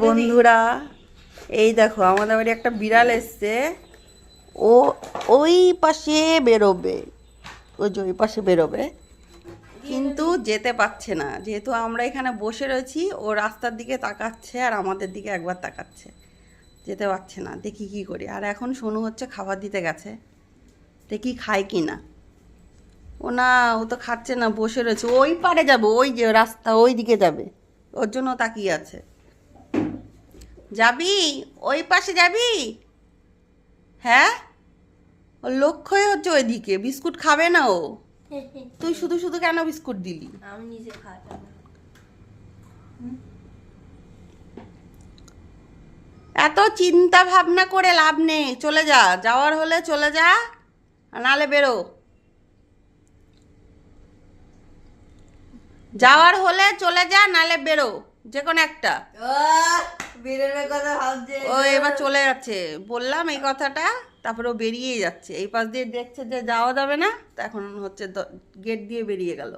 বন্ধুরা, এই দেখো আমাদের বাড়ি একটা বিড়াল এসছে। ও ওই পাশে বেরোবে, ওই যে ওই পাশে বেরোবে, কিন্তু যেতে পারছে না। যেহেতু আমরা এখানে বসে রয়েছি, ও রাস্তার দিকে তাকাচ্ছে আর আমাদের দিকে একবার তাকাচ্ছে, যেতে পারছে না। দেখি কি করি। আর এখন সোনু হচ্ছে খাবার দিতে গেছে, দেখি খায় কি না। ও না, ও তো খাচ্ছে না, বসে রয়েছে। ওই পারে যাবে, ওই যে রাস্তা ওই দিকে যাবে, ওর জন্য তাকিয়ে আছে। যাবি? ওই পাশে যাবি? হ্যাঁ, ওর লক্ষ্যই হচ্ছে ওইদিকে। বিস্কুট খাবে না ও। তুই শুধু শুধু কেন বিস্কুট দিলি? আমি নিজে খাই। এত চিন্তা ভাবনা করে লাভ নেই। চলে যা, যাওয়ার হলে চলে যা, আর নালে বেরো। যাওয়ার হলে চলে যা, নালে বেরো, যে কোনো একটা। বেরোনোর কথা ভাবছে। ও এবার চলে যাচ্ছে, বললাম এই কথাটা, তারপরে ও বেরিয়েই যাচ্ছে। এই পাশ দিয়ে দেখছে যে যাওয়া যাবে না, তো এখন হচ্ছে গেট দিয়ে বেরিয়ে গেল।